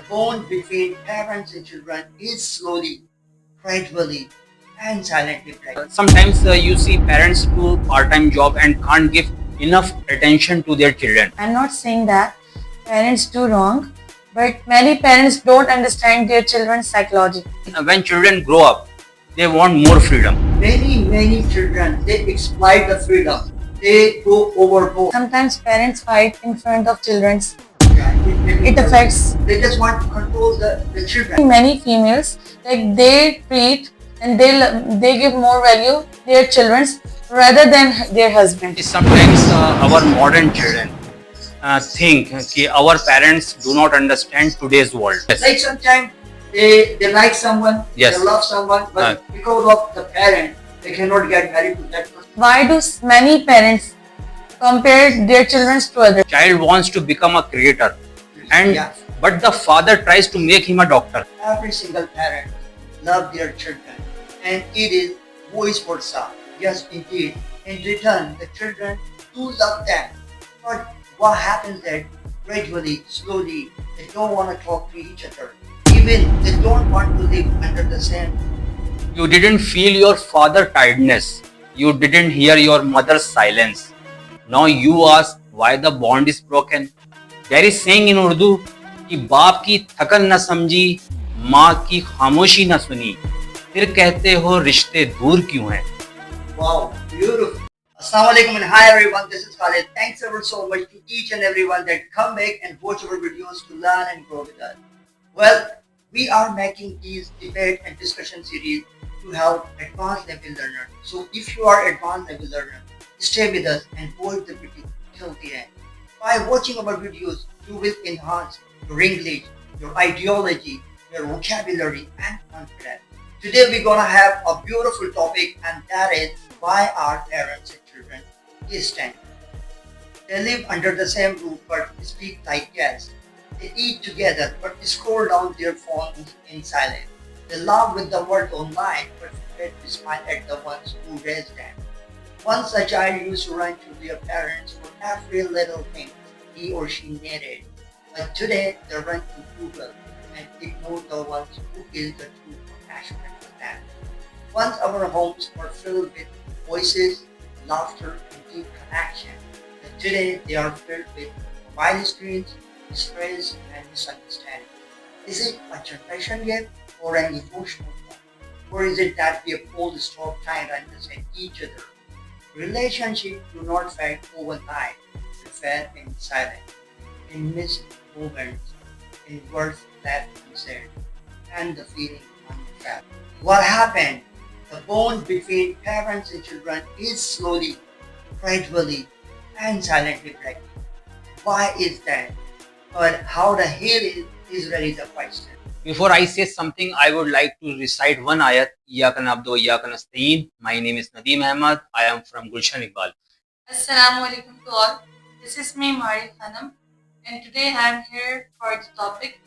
bond between parents and children is slowly, gradually, and silently breaking. Sometimes you see parents do part-time job and can't give enough attention to their children. I'm not saying that parents do wrong, but many parents don't understand their children's psychology. When children grow up, they want more freedom. Many children, they exploit the freedom. They go overboard. Sometimes parents fight in front of children. It affects. They just want to control the children. Many females, like they treat and they give more value their children rather than their husband. Sometimes our modern children think that our parents do not understand today's world. Like sometimes they like someone, Yes. they love someone, but because of the parent, they cannot get married to that person. Why do many parents compare their children to others? Child wants to become a creator, and Yeah. but the father tries to make him a doctor. Every single parent love their children, and it is vice versa. Yes, indeed. In return, the children do love them. But what happens that gradually, slowly, they don't want to talk to each other. Even they don't want to live under the same. You didn't feel your father's tiredness. You didn't hear your mother's silence. Now you ask why the bond is broken. There is saying in Urdu कि बाप की थकन न समझी, माँ की खामोशी न सुनी, फिर कहते हो रिश्ते दूर क्यों हैं? Wow, beautiful. Assalamu alaikum and hi everyone, this is Khalid. Thanks ever so much to each and everyone that come back and watch our videos to learn and grow with us. Well, we are making these debate and discussion series to help advanced level learners. So if you are advanced level learner, stay with us and watch the video till the end. By watching our videos, you will enhance your English, your ideology, your vocabulary and confidence. Today we're gonna have a beautiful topic, and that is why our parents and children distant. They live under the same roof but speak like guests. They eat together but scroll down their phones in silence. They laugh with the world online but forget to smile at the ones who raised them. Once a child used to run to their parents for every little thing he or she needed, but today they run to Google and ignore the ones who feel the true compassion for them. Once our homes were filled with voices, laughter, and deep connection, but today they are filled with mobile screens, stress, and misunderstanding. Is it a generation gap or an emotional one? Or is it that we have all stopped trying to understand each other? Relationships do not fade overnight, they fade in silence, in missed moments, in words left unsaid, and the feeling unfelt. What happened? The bond between parents and children is slowly, gradually, and silently breaking. Why is that? But how the hell is really the question. Before I say something, I would like to recite one ayat. Iyaka na'budu wa iyaka nasta'een. My name is Nadeem Ahmad. I am from Gulshan Iqbal. Assalamu alaikum to all. This is me, Mari Khanam, and today I am here for the topic.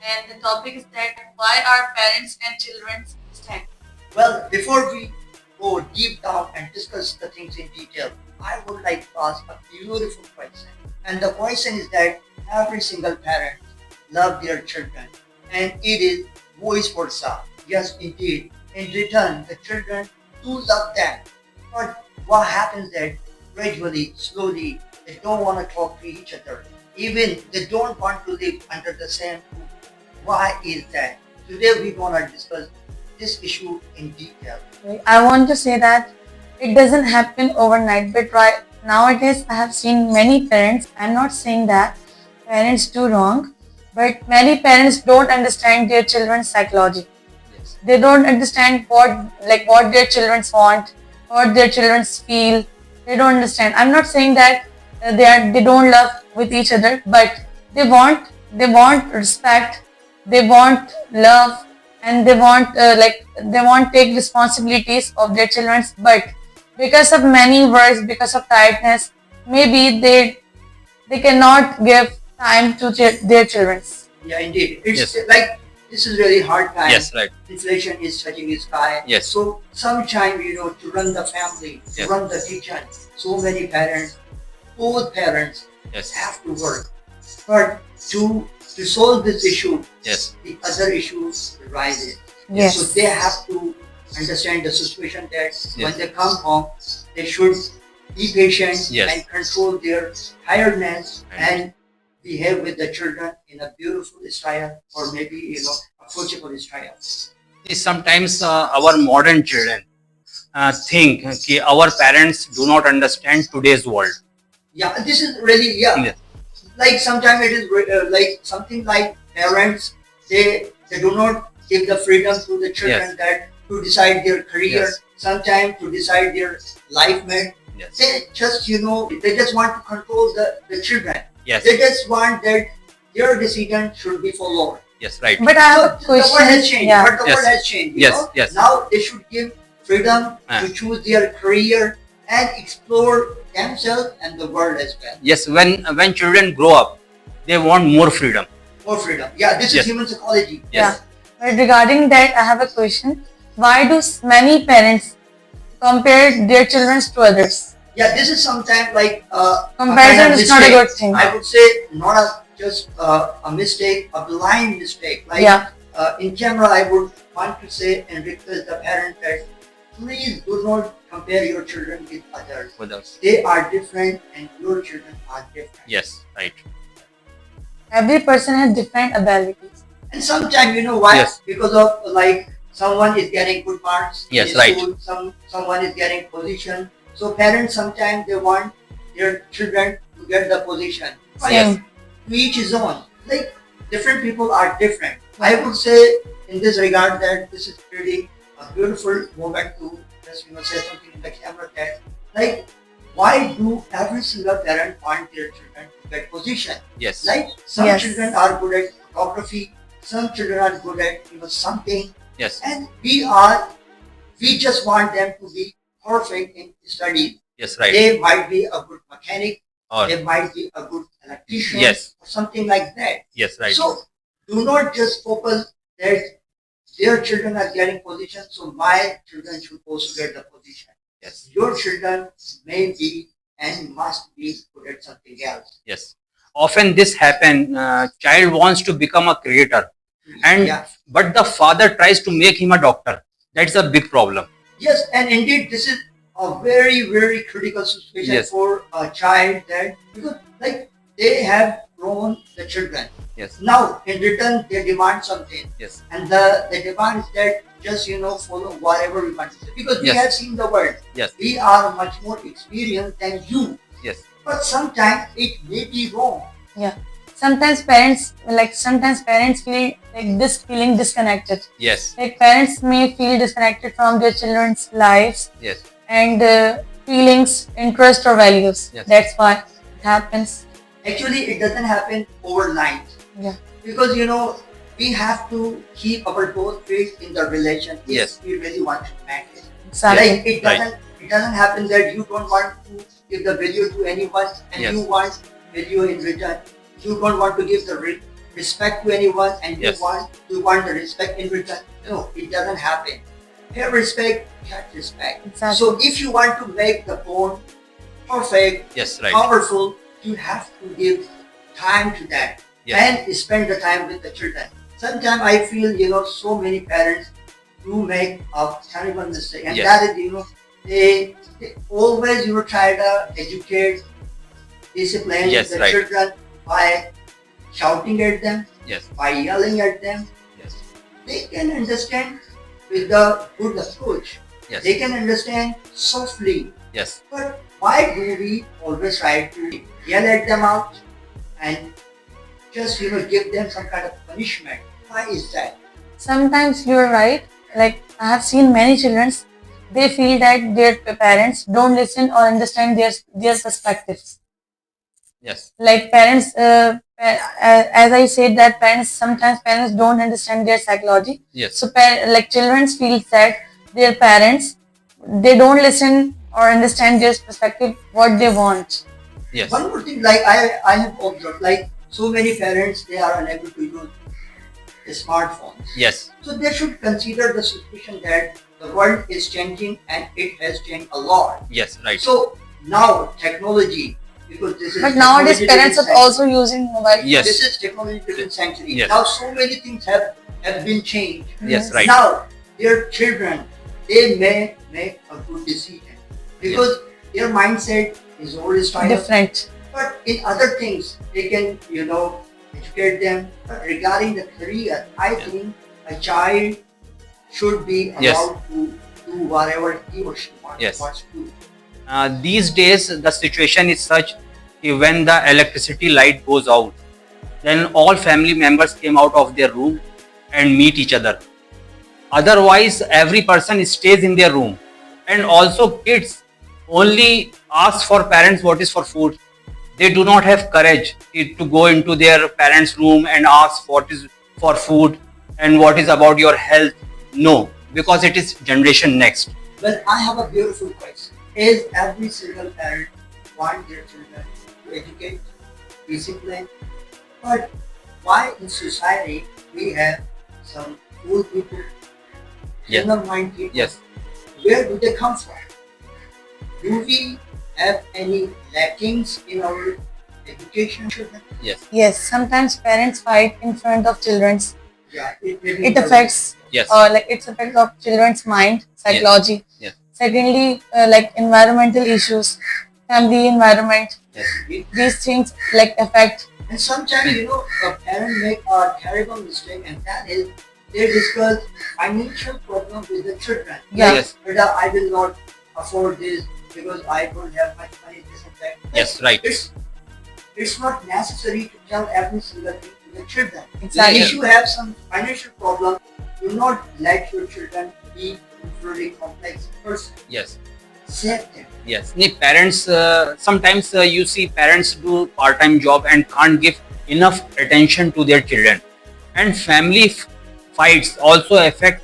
And the topic is that why are parents and children distant? Well, before we go deep down and discuss the things in detail, I would like to ask a beautiful question. And the question is that every single parent love their children, and it is vice versa. Yes, indeed. In return, the children do love them. But what happens that gradually, slowly, they don't want to talk to each other. Even they don't want to live under the same roof. Why is that? Today we're gonna discuss this issue in detail. I want to say that it doesn't happen overnight, but right nowadays I have seen many parents. I'm not saying that parents do wrong, but many parents don't understand their children's psychology. Yes. They don't understand what their children want, what their children feel. They don't understand. I'm not saying that they don't love with each other, but they want respect, they want love, and they want take responsibilities of their children. But because of many words, because of tiredness, maybe they cannot give time to their children. Yeah, indeed. It's Yes. like this is really hard time. Yes, right. Inflation is touching the sky. Yes. So sometime to run the family, to Yes. run the kitchen, so many parents, both parents Yes. have to work. But to to solve this issue, Yes. the other issues rises. Yes. So they have to understand the situation that when Yes. they come home, they should be patient Yes. and control their tiredness And- and behave with the children in a beautiful style or maybe approachable style. See, sometimes our modern children think कि our parents do not understand today's world. Yeah, this is really Yes. like sometimes it is like something like parents they do not give the freedom to the children that to decide their career, Yes. sometimes to decide their life mate. Yes. They just they just want to control the children. Yes. They just want that their decision should be followed. Yes. Right. But I have a So the world has question. changed. Yeah. But the Yes. world has changed. Yes, know? yes. Now they should give freedom Ah. to choose their career and explore themselves and the world as well. Yes. When children grow up, they want more freedom. More freedom. Yeah, this Yes. is human psychology. Yes. Yeah. But regarding that, I have a question. Why do many parents compare their children to others? Yeah, this is sometimes like Comparison kind of is not a mistake. good thing. I would say not just a mistake, a blind mistake. Like Yeah. In camera, I would want to say and request the parent that please do not compare your children with others. With us. They are different and your children are different. Yes. Right. Every person has different abilities. And sometimes you know why? Yes. Because of like someone is getting good marks. Yes, in right. School, someone is getting position. So parents sometimes they want their children to get the position. But Same. to each his own. Like different people are different. I would say in this regard that this is really a beautiful moment to just say something in the camera that like why do every single parent want their children to get position? Yes. Like some Yes. children are good at photography, some children are good at something, Yes. and we just want them to be perfect in studies. Yes. Right. They might be a good mechanic, Or they might be a good electrician, Yes. or something like that. yes. Right. So do not just focus that their children are getting position, so my children should also get the position. Yes. Your children may be and must be good at something else. Yes. Often this happen. Child wants to become a creator, and Yeah. but the father tries to make him a doctor. That's a big problem. Yes, and indeed, this is a very, very critical situation Yes. for a child that because like they have grown the children. Yes. Now in return they demand something. Yes. And the demand is that just follow whatever we want to say. Because we Yes. have seen the world. Yes. We are much more experienced than you. Yes. But sometimes it may be wrong. Yeah. Sometimes parents feel like this feeling disconnected. Yes. Like parents may feel disconnected from their children's lives Yes. and feelings, interest or values. Yes. That's why it happens. Actually, it doesn't happen overnight. Yeah. Because we have to keep our both feet in the relation if Yes. we really want to make it. Exactly. Like it doesn't happen that you don't want to give the value to anyone and Yes. you want value in return. You don't want to give the respect to anyone and Yes. you want the respect in return. No, it doesn't happen. Have respect, get respect. Exactly. So if you want to make the bond perfect, Yes. Right. powerful, you have to give time to that Yes. and spend the time with the children. Sometimes I feel so many parents do make a terrible mistake, and Yes. that is they always try to educate, discipline Yes, the right. children by shouting at them, Yes. by yelling at them. Yes. They can understand with the good approach. Yes. They can understand softly. Yes. But why do we always try to yell at them out and just give them some kind of punishment? Why is that? Sometimes you're right. Like I have seen many children, they feel that their parents don't listen or understand their perspectives. Yes. Like parents, as I said, that sometimes parents don't understand their psychology. Yes. So like children feel that their parents, they don't listen or understand their perspective, what they want. Yes. One more thing, like I have observed, like so many parents, they are unable to use smartphones. Yes. So they should consider the situation that the world is changing and it has changed a lot. Yes. Right. So now technology because this is But nowadays technology parents are driven also using mobile. Yes. This is technology driven century. Yes. Now so many things have been changed. Yes, right. Now their children, they may make a good decision because their mindset is always tied up. Different. But in other things, they can, educate them. But regarding the career, I think a child should be allowed Yes. to do whatever he or she Yes. wants to do. These days, the situation is such that when the electricity light goes out, then all family members came out of their room and meet each other. Otherwise, every person stays in their room. And also, kids only ask for parents what is for food. They do not have courage to go into their parents' room and ask what is for food and what is about your health. No, because it is generation next. Well, I have a beautiful question. Is every single parent want their children to educate, discipline? But why in society we have some fool people, Yes. criminal-minded people? Yes. Where do they come from? Do we have any lackings in our education? Yes. Yes, sometimes parents fight in front of children's. Yeah, it It affects Yes. it affects of children's mind, psychology. Yes. Secondly, like environmental issues, family environment. Yes. These things like affect. And sometimes, a parent make a terrible mistake, and that is they discuss financial problem with the children. Yeah. Yes. Whether I will not afford this because I don't have much money, this and that. Yes. Right. It's not necessary to tell every single thing to the children. Exactly. If you have some financial problem, do not let your children be a very complex person. Yes. Save them. Yes. Parents, sometimes you see parents do part-time job and can't give enough attention to their children. And family fights also affect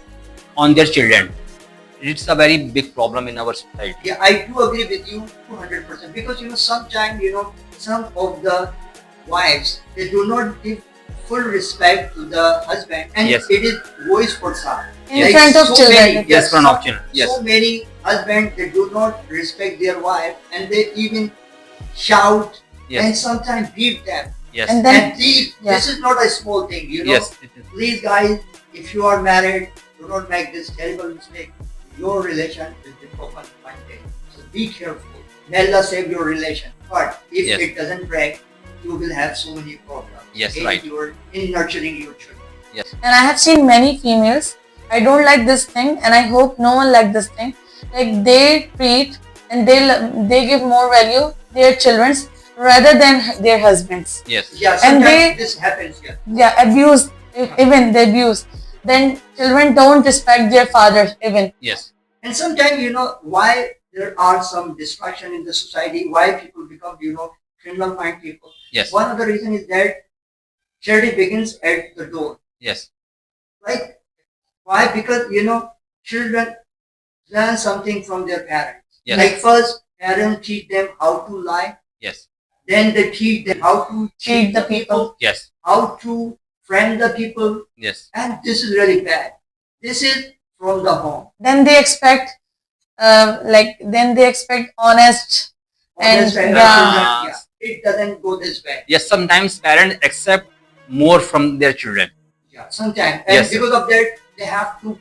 on their children. It's a very big problem in our society. Yeah, I do agree with you 200% because sometimes some of the wives, they do not give full respect to the husband, and Yes. it is vice versa. In front of children. Many, Yes, front of children. Yes. So many husbands, they do not respect their wife, and they even shout Yes. and sometimes beat them. Yes. And then And these, yeah. this is not a small thing, Yes. It is. Please guys, if you are married, do not make this terrible mistake. Your relation will be broken one day. So be careful. May Allah save your relation. But if Yes. it doesn't break, you will have so many problems. Yes, in right. in nurturing your children. Yes. And I have seen many females. I don't like this thing, and I hope no one like this thing. Like they treat and they give more value their children's rather than their husbands. Yes. Yeah, And sometimes this happens. Yeah. Yeah, abuse. Even they abuse. Then children don't respect their fathers even. Yes. And sometimes, why there are some distraction in the society, why people become, criminal mind people. Yes. One of the reason is that charity begins at the door. Yes. Like, why? Because, children learn something from their parents. Yes. Like first, parents teach them how to lie. Yes. Then they teach them how to cheat the people, Yes. how to friend the people. Yes. And this is really bad. This is from the home. Then they expect, honest and Honest and yeah. children, yeah. It doesn't go this way. Yes. Sometimes parents accept more from their children. Yeah, sometimes. And Yes. because of that, they have to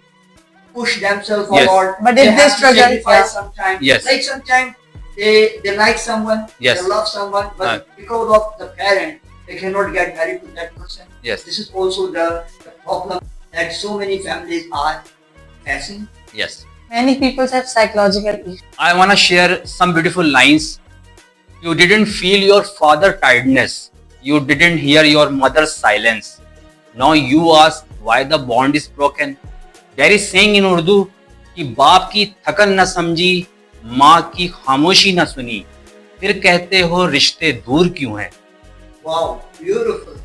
push themselves Yes. forward. But if they have to struggle, sacrifice yeah. sometimes. Yes. Like sometimes they like someone, Yes. they love someone, but because of the parent, they cannot get married to that person. Yes. This is also the problem that so many families are facing. Yes. Many people have psychological issues. I want to share some beautiful lines. You didn't feel your father's tiredness. You didn't hear your mother's silence. Now you ask why the bond is broken. There is saying in Urdu कि बाप की थकन न समझी, माँ की खामोशी न सुनी, फिर कहते हो रिश्ते दूर क्यों हैं. Wow, beautiful.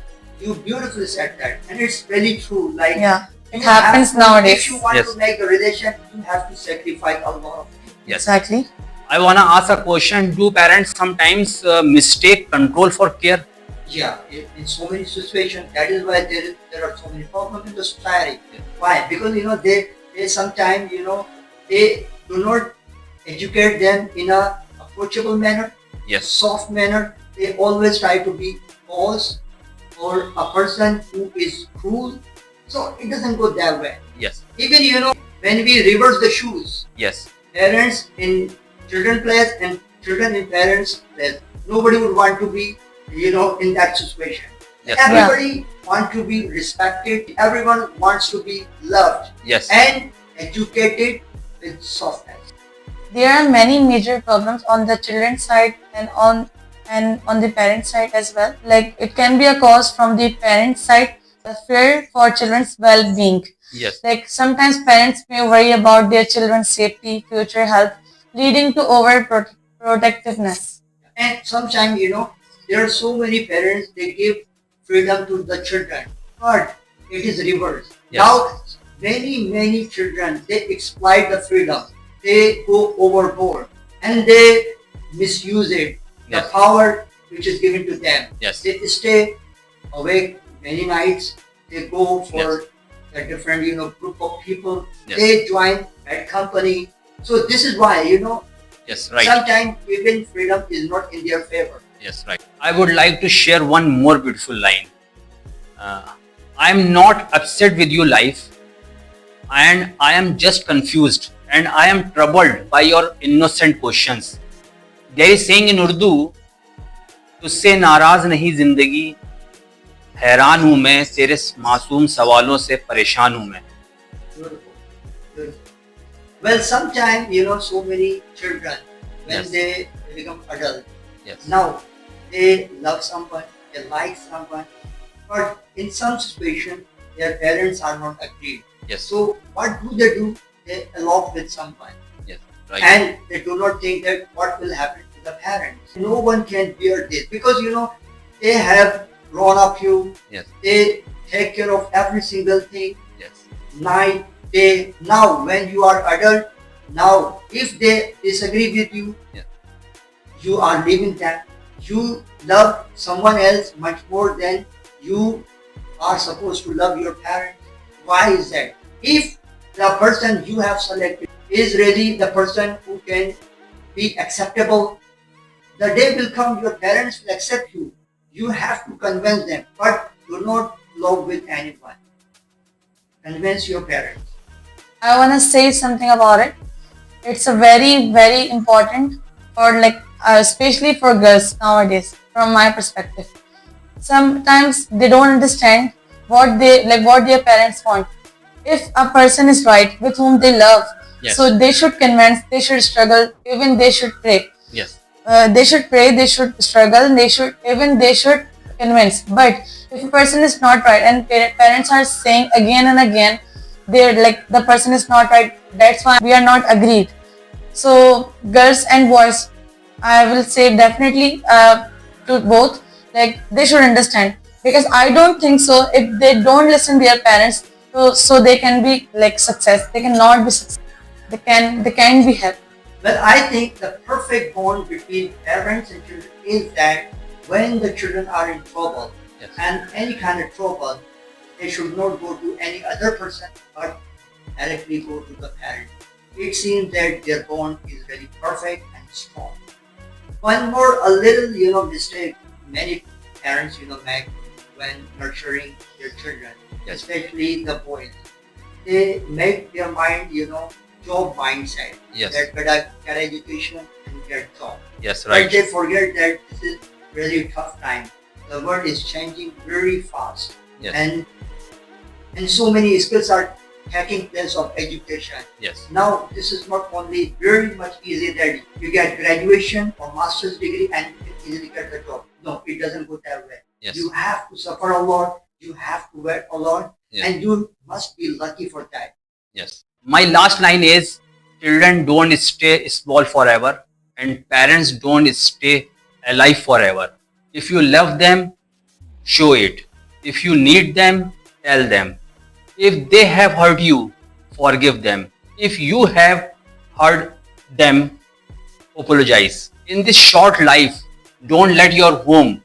You beautifully said that. And it's really true. Like, Yeah, it you happens have to- nowadays. If you want Yes. to make a relation, you have to sacrifice a lot of things. Yes. Exactly. I want to ask a question. Do parents sometimes mistake control for care? Yeah, in so many situations, that is why there are so many problems in the society. Why? Because they sometimes they do not educate them in a approachable manner. Yes. soft manner. They always try to be boss or a person who is cruel. So it doesn't go that way. Yes. Even when we reverse the shoes, Yes. parents in children place and children in parents place, nobody would want to be in that situation. Yes. Everybody want to be respected. Everyone wants to be loved Yes. and educated with softness. There are many major problems on the children's side and on the parent side as well. Like it can be a cause from the parent side, the fear for children's well-being. Yes. Like sometimes parents may worry about their children's safety, future health, leading to overprotectiveness. And sometimes, there are so many parents, they give freedom to the children, but it is reversed. Yes. Now, many children, they exploit the freedom. They go overboard and they misuse it. Yes. The power which is given to them. Yes. They stay awake many nights. They go for a different, group of people. Yes. They join bad company. So this is why, Yes. Right. sometimes even freedom is not in their favor. Yes, right. I would like to share one more beautiful line. I am not upset with your life, and I am just confused, and I am troubled by your innocent questions. There is saying in Urdu, तुझसे नाराज नहीं जिंदगी, हैरान हूँ मैं, तेरे मासूम सवालों से परेशान हूँ मैं. Beautiful. Beautiful. Well, sometimes, so many children, when Yes. they become adult, Yes. now they love someone, they like someone, but in some situation, their parents are not agreed. Yes. So what do? They elope with someone. Yes. Right. And they do not think that what will happen to the parents. No one can bear this because they have grown up you. Yes. They take care of every single thing, Yes. night, day. Now when you are adult, now if they disagree with you, Yeah. you are leaving them. You love someone else much more than you are supposed to love your parents. Why is that? If the person you have selected is really the person who can be acceptable, the day will come your parents will accept you. You have to convince them, but do not love with anyone. Convince your parents. I want to say something about it. It's a very important for especially for girls nowadays from my perspective. Sometimes they don't understand what their parents want. If a person is right with whom they love, Yes. so they should convince, they should struggle, even they should pray. Yes. They should pray, they should struggle, they should convince. But if a person is not right and parents are saying again and again, they're like the person is not right, that's why we are not agreed. So girls and boys, I will say definitely to both, like they should understand, because I don't think so if they don't listen to their parents, so they can be like success, they cannot be success, they can be helped. Well, I think the perfect bond between parents and children is that when the children are in trouble Yes. and any kind of trouble, they should not go to any other person but directly go to the parent. It seems that their bond is very perfect and strong. One more, a little, mistake many parents, make when nurturing their children, Yes. especially the boys. They make their mind, job mindset. Yes. That get education and get job. Yes. But Right. they forget that this is really tough time. The world is changing very fast. Yes. And so many skills are taking place of education. Yes. Now this is not only very much easy that you get graduation or master's degree and you can easily get the job. No, it doesn't go that way. Yes. You have to suffer a lot, you have to work a lot, Yes. and you must be lucky for that. Yes. My last line is, children don't stay small forever and parents don't stay alive forever. If you love them, show it. If you need them, tell them. If they have hurt you, forgive them. If you have hurt them, apologize. In this short life, don't let your home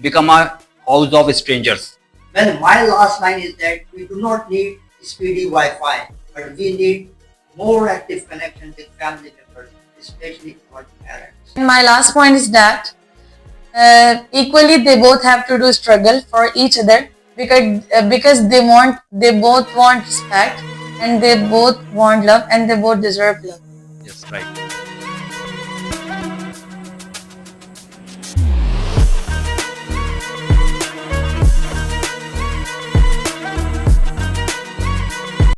become a house of strangers. Well, my last line is that we do not need speedy Wi-Fi, but we need more active connection with family members. especially our parents. And my last point is that equally they both have to do struggle for each other because they both want respect and they both want love and they both deserve love. Yes, right.